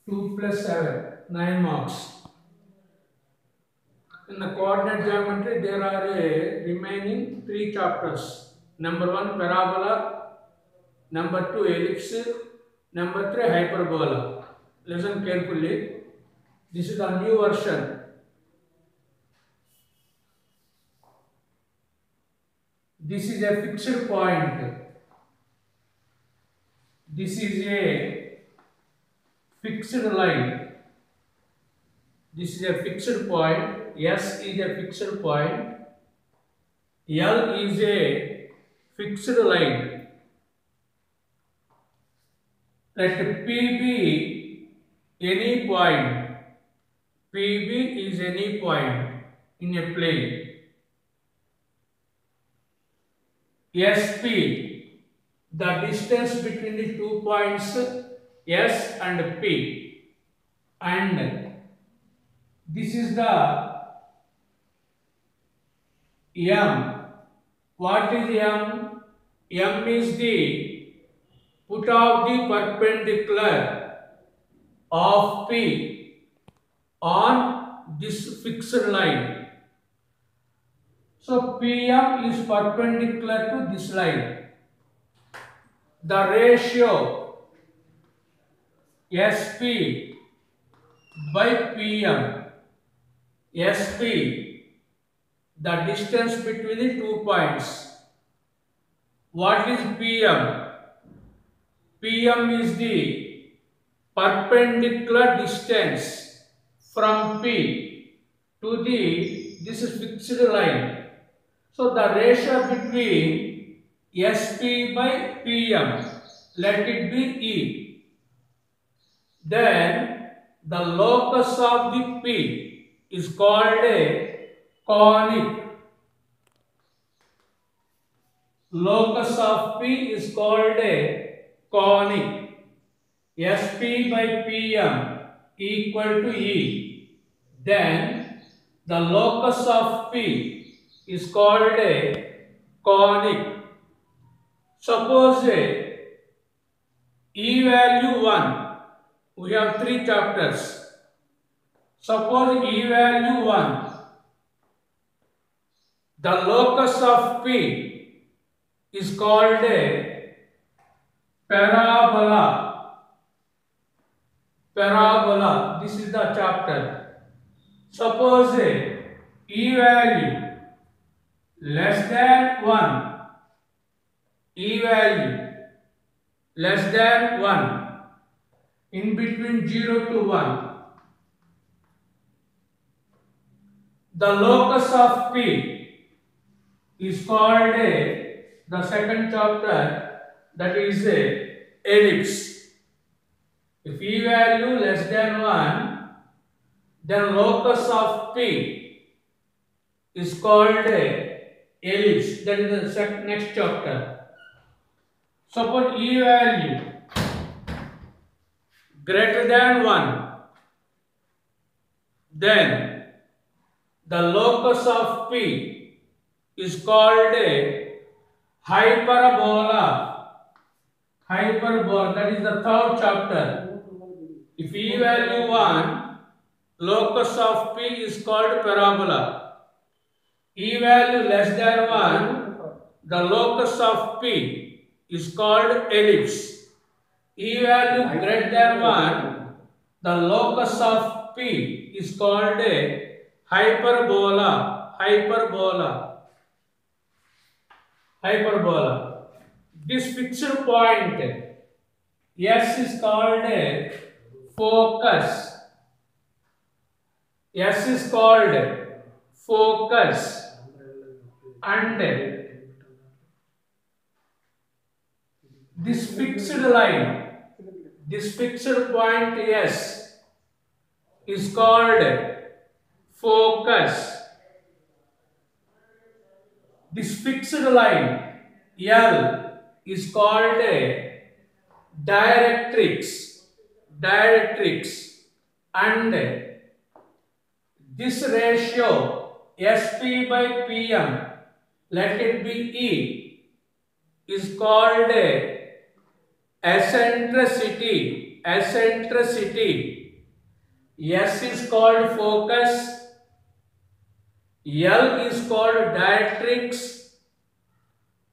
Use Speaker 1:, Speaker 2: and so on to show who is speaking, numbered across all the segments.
Speaker 1: 2 plus 7, 9 marks. In the coordinate geometry, there are remaining 3 chapters. Number 1, parabola. Number 2, ellipse. Number 3, hyperbola. Listen carefully. This is the new version. This is a fixed point. This is a fixed line. This is a fixed point. S is a fixed point. L is a fixed line. Let P be any point. PB is any point in a plane. SP, the distance between the 2 points S and P, and this is the M. What is M? M is the put of the perpendicular of P on this fixed line. So PM is perpendicular to this line. The ratio SP by PM, SP, the distance between the 2 points. What is PM? PM is the perpendicular distance from P to this fixed line. So the ratio between SP by PM, let it be E. Then the locus of the P is called a conic. Locus of P is called a conic. SP by PM equal to E. Then the locus of P is called a conic. Suppose E value 1. We have 3 chapters. Suppose E value 1. The locus of P is called a parabola. Parabola. This is the chapter. Suppose E value less than 1. E value less than 1. In between 0 to 1. The locus of P is called the second chapter, that is ellipse. If E value less than 1, then locus of P is called ellipse. That is the next chapter. Suppose E value greater than 1, then the locus of P is called a hyperbola. Hyperbola, that is the third chapter. If E value 1, locus of P is called parabola. E value less than 1, the locus of P is called ellipse. E value greater than 1, the locus of P is called a hyperbola. Hyperbola. Hyperbola. This fixed point S is called a focus. S is called focus, and this fixed line, this fixed point S is called focus. This fixed line L is called a directrix. Directrix, and this ratio SP by PM, let it be E, is called a eccentricity, eccentricity. S is called focus, L is called diatrix,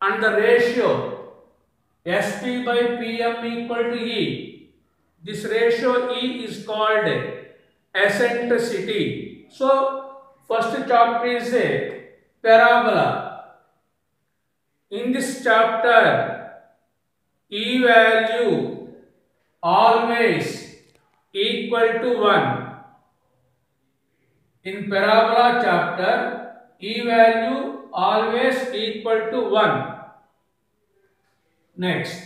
Speaker 1: and the ratio SP by PM equal to E. This ratio E is called eccentricity. So, first chapter is a parabola. In this chapter, E value always equal to 1. In parabola chapter, E value always equal to 1. Next.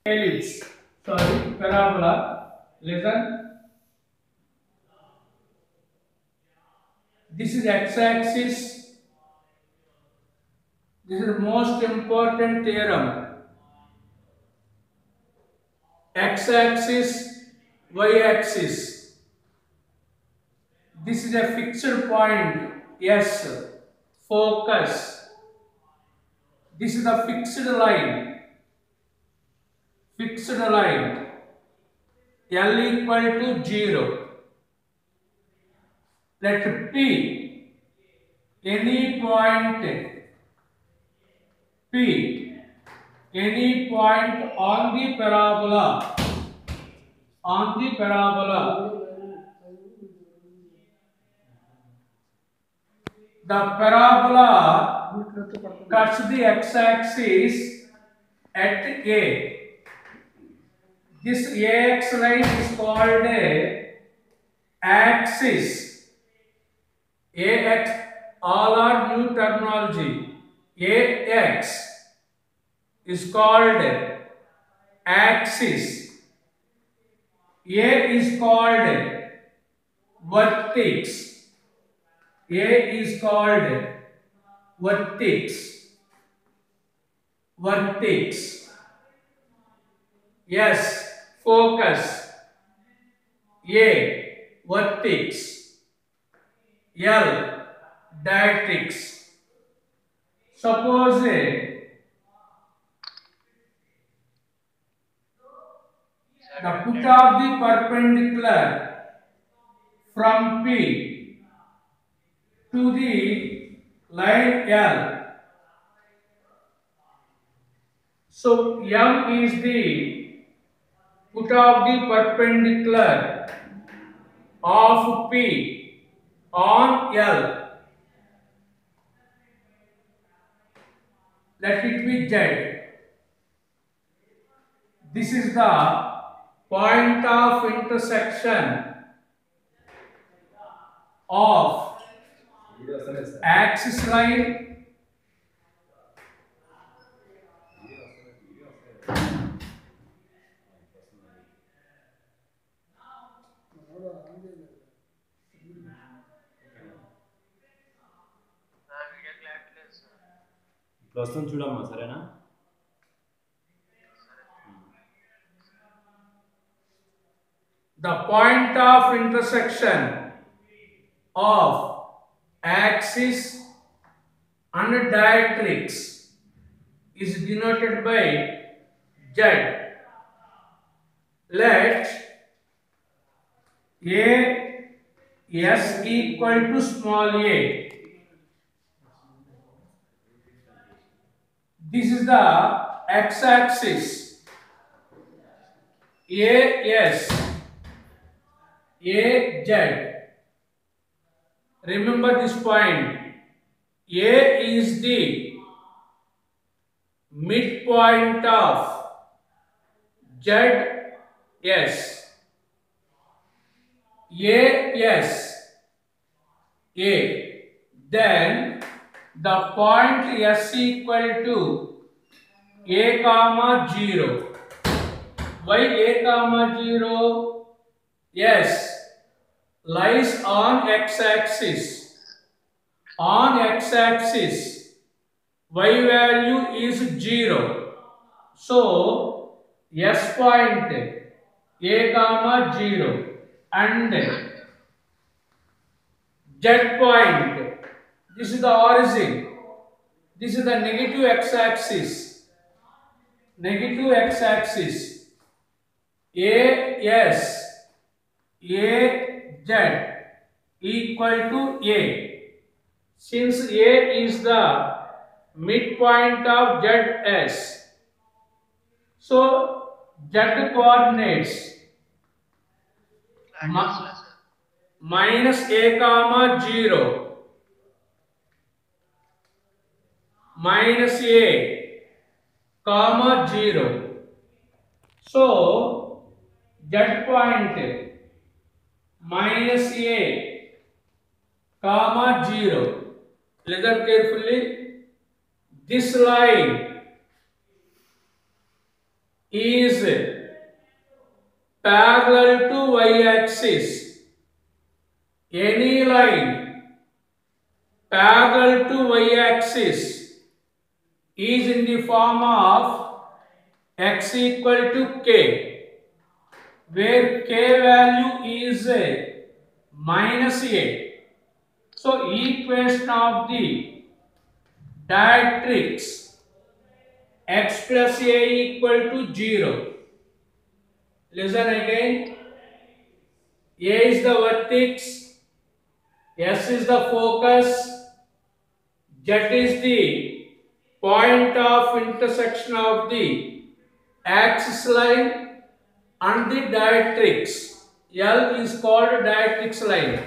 Speaker 1: Ellipse. Sorry, parabola. Listen. This is x-axis. This is the most important theorem. X-axis, y-axis. This is a fixed point, S. Focus. This is a fixed line. Fixed line. L equal to 0. Let P, any point P, any point on the parabola, the parabola cuts the x-axis at A. This AX line is called a axis. AX, all are new terminology. AX is called axis. A is called vertex. A is called vertex. Vertex. Yes, focus. A, vertex. L, diatrix. Suppose the put of the perpendicular from P to the line L. So M is the put of the perpendicular of P on L. Let it be Z. This is the point of intersection of axis line
Speaker 2: వస్తుంది చూడమ్మా సరేనా
Speaker 1: the point of intersection of axis and diatrix is denoted by Z. Let A S equal to small a. This is the x-axis. AS, AZ. Remember this point. A is the midpoint of ZS. AS, A. Then the point S equal to A comma 0. Why A comma 0? Yes, lies on x-axis. On x-axis, y value is 0. So, S point A comma 0 and Z point, this is the origin. This is the negative x-axis. Negative x-axis. AS equal to A. Since A is the midpoint of ZS, so Z coordinates minus A comma 0, minus A comma 0. So Z point minus A comma 0. Listen carefully. This line is parallel to y-axis. Any line parallel to y-axis is in the form of x equal to k, where k value is minus a. So equation of the directrix x plus a equal to 0. Listen again. A is the vertex, S is the focus, Z is the point of intersection of the axis line and the directrix. L is called directrix line.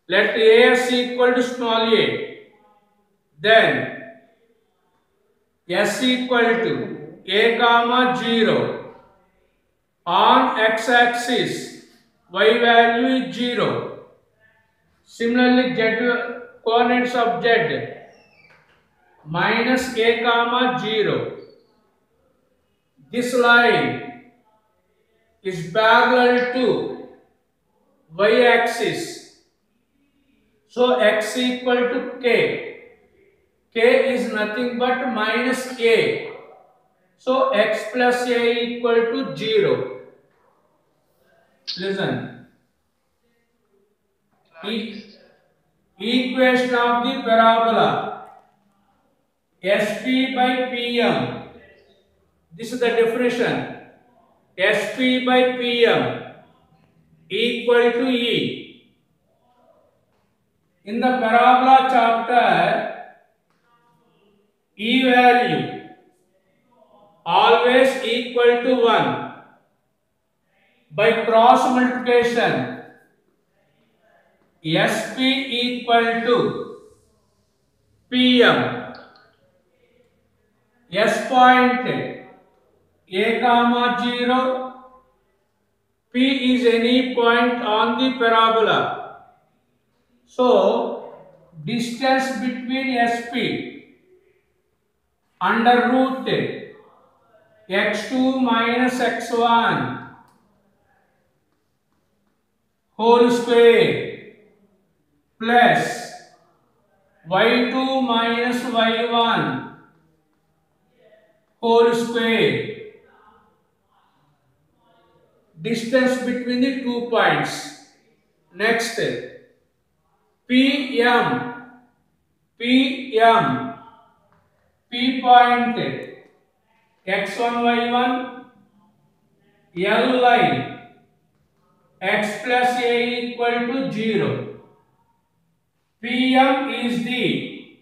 Speaker 1: Let AS equal to small a. Then S equal to A comma 0. On x-axis, y value is 0. Similarly, Z coordinates of Z minus A comma 0. This line is parallel to y-axis. So x equal to k. K is nothing but minus a. So x plus a equal to 0. Listen. Equation of the parabola SP by PM. This is the definition. SP by PM equal to E. In the parabola chapter, E value always equal to 1. By cross multiplication, SP equal to PM. S point A comma 0. P is any point on the parabola. So distance between SP under root x2 minus x1 whole square plus y2 minus y1 whole square. Distance between the 2 points. Next, PM. P point x1 y1 L line x plus a equal to 0. PM is the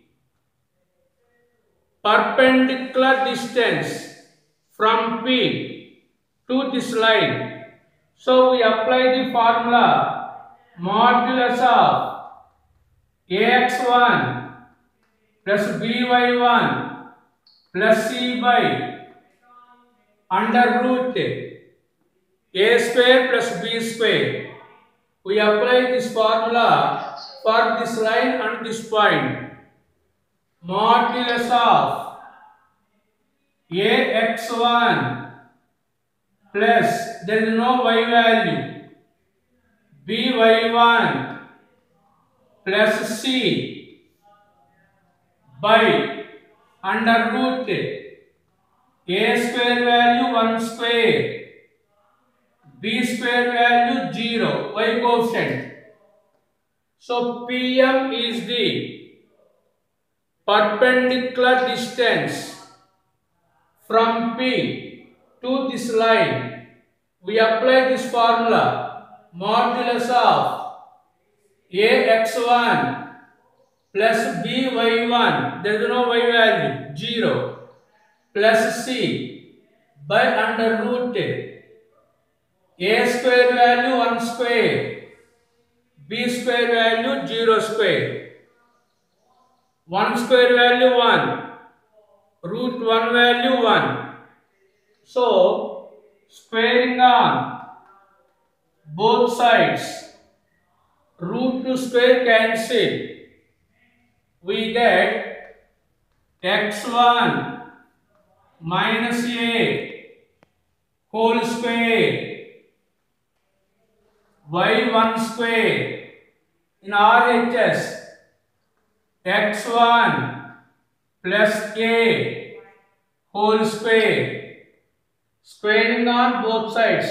Speaker 1: perpendicular distance from P to this line. So we apply the formula modulus of ax1 plus by1 plus c by under root a square plus b square. We apply this formula for this line and this point. Modulus of ax1 plus, there is no y value, by1 plus c by under root a square value 1 square, b square value 0, y coefficient. So PM is the perpendicular distance from P to this line, we apply this formula modulus of ax1 plus by1, there is no y value, 0, plus c by under root a square value 1 square, b square value 0 square, 1 square value 1, root 1 value 1. So, squaring on both sides, root 2 square cancel, we get x1 minus a whole square, y1 square, in RHS x1 plus a whole square, squaring on both sides,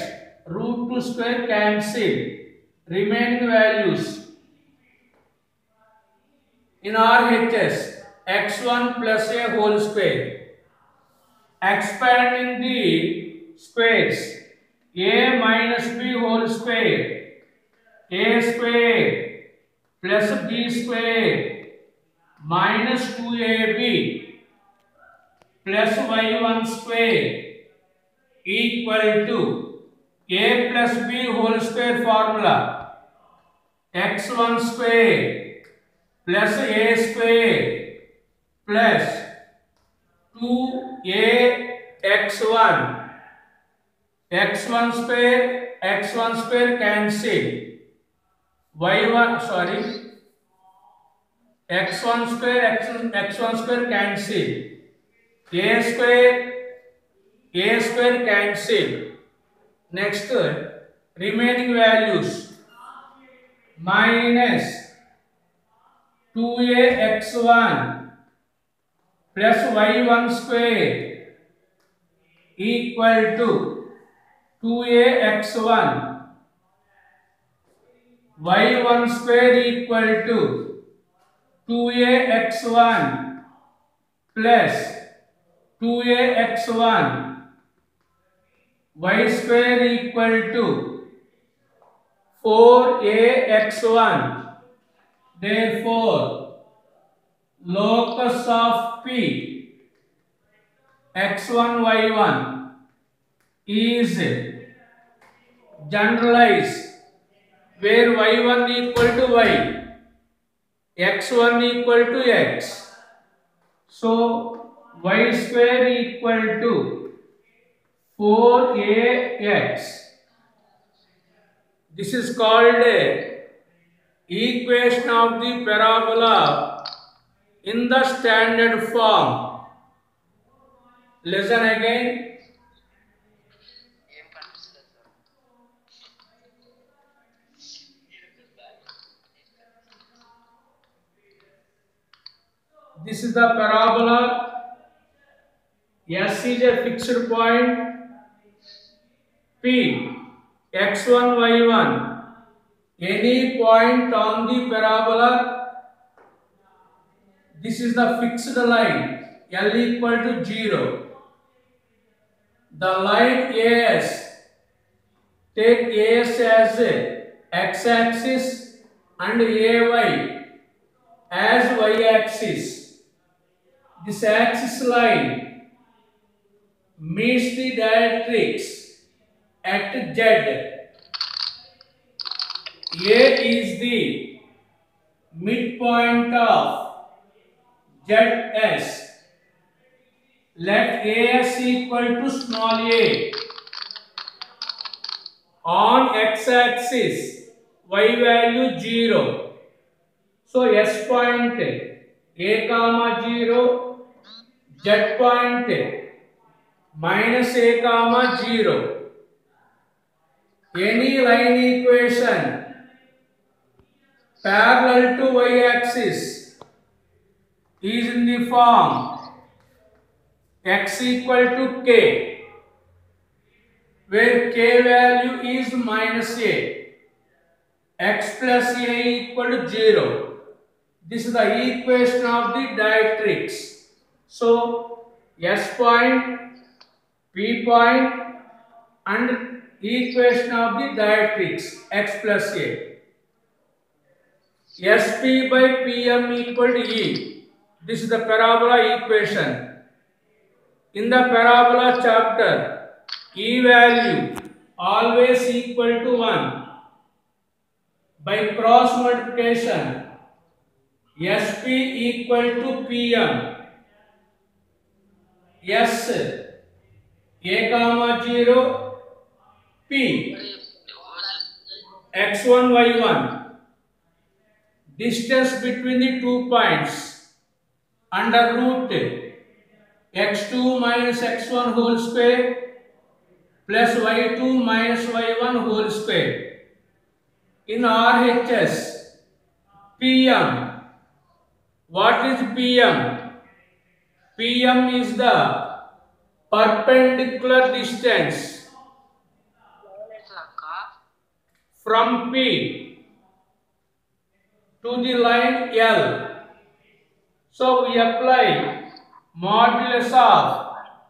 Speaker 1: root 2 square cancel, remaining values in RHS x1 plus a whole square, expanding the squares, a minus b whole square, a square plus b square minus 2ab plus y1 square equal to a plus b whole square formula, x1 square plus a square plus 2a x1 square cancel, x1 square cancel, a square cancel. Next, remaining values minus 2ax1 plus y1 square equal to 2ax1, y1 square equal to 2ax1 plus 2ax1, y square equal to 4ax1. Therefore, locus of P x1 y1 is generalized where y1 equal to y, x1 equal to x. So, y square equal to 4ax. This is called equation of the parabola in the standard form. Listen again. This is the parabola. S is a fixed point. P x1 y1. Any point on the parabola. This is the fixed line. L equal to 0. The line AS. Take AS as x-axis and AY as y-axis. This axis line meets the directrix at Z. A is the midpoint of ZS. Let AS equal to small a. On x-axis, y value 0. So S point a comma 0, Z point minus a comma 0. Any line equation parallel to y-axis is in the form x equal to k, where k value is minus a, x plus a equal to 0. This is the equation of the dielectrics. So S point, P point, and equation of the dielectrics x plus a. Sp by Pm equal to E. This is the parabola equation. In the parabola chapter, E value always equal to 1. By cross multiplication, Sp equal to Pm. S a comma 0 P x1 y1. Distance between the 2 points under root x2 minus x1 whole square plus y2 minus y1 whole square. In RHS, Pm. What is Pm? Pm is the perpendicular distance from P to the line L. So we apply modulus of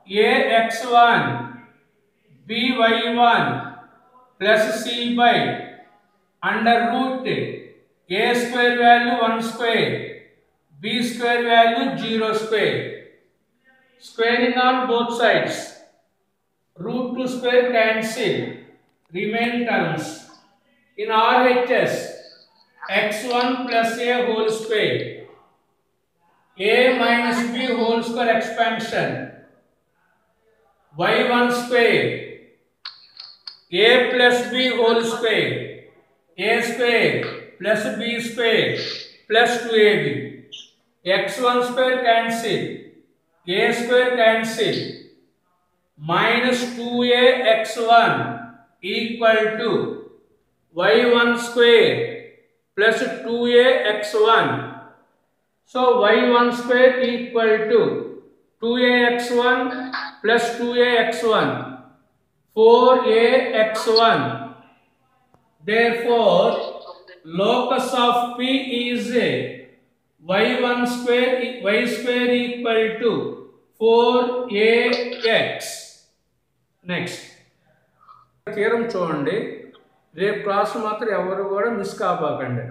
Speaker 1: Ax1 By1 plus C by under root A square value 1 square, B square value 0 square. Squaring on both sides. Root 2 square cancel. Remain terms. In RHS, x1 plus a whole square. A minus b whole square expansion. Y1 square. A plus b whole square. A square plus b square plus 2ab. x1 square cancel. A square cancel. Minus 2a x1 equal to y1 square plus 2a x1. So y1 square equal to 2a x1 plus 2a x1, 4a x1. Therefore, locus of P is y1 square, y square equal to 4ax. Next. Theorem చూడండి. రేపు class మాత్రం ఎవరు కూడా miss కాబాకండి.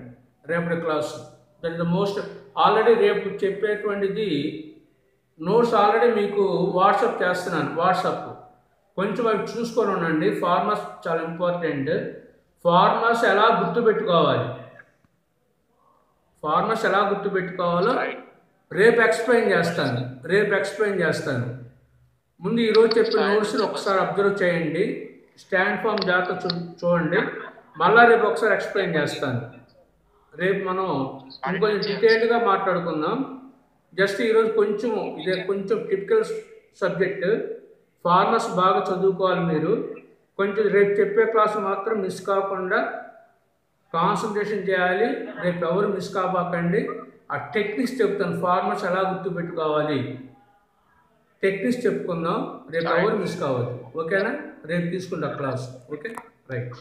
Speaker 1: రేపటి class that is the most. Already రేపు చెప్పేటువంటిది notes already మీకు WhatsApp చేస్తున్నాను. WhatsApp కొంచెం అవి చూసుకొని ఉండండి. ఫార్ములాస్ చాలా ఇంపార్టెంట్. ఫార్ములాస్ ఎలా గుర్తుపెట్టుకోవాలి, ఫార్ములాస్ ఎలా గుర్తుపెట్టుకోవాలో రేపు ఎక్స్ప్లెయిన్ చేస్తాను. ముందు ఈరోజు చెప్పిన నోట్స్ని ఒకసారి అబ్జర్వ్ చేయండి. స్టాండ్ ఫామ్ జాగ్రత్త చూడండి. మళ్ళీ రేపు ఒకసారి ఎక్స్ప్లెయిన్ చేస్తాను. రేపు మనం ఇంకొంచెం డీటెయిల్డ్గా మాట్లాడుకుందాం. జస్ట్ ఈరోజు కొంచెం ఇదే కొంచెం టిపికల్ సబ్జెక్ట్. ఫార్ములాస్ బాగా చదువుకోవాలి మీరు. కొంచెం రేపు చెప్పే క్లాసు మాత్రం మిస్ కాకుండా కాన్సన్ట్రేషన్ చేయాలి. రేపు ఎవరు మిస్ కాబాకండి. ఆ టెక్నిక్స్ చెప్తాను. ఫార్ములాస్ ఎలా గుర్తుపెట్టుకోవాలి టెక్నిక్స్ చెప్పుకుందాం. రేపు ఎవరు మిస్ కావద్దు. ఓకేనా? రేపు తీసుకుంటా క్లాస్. Okay, right.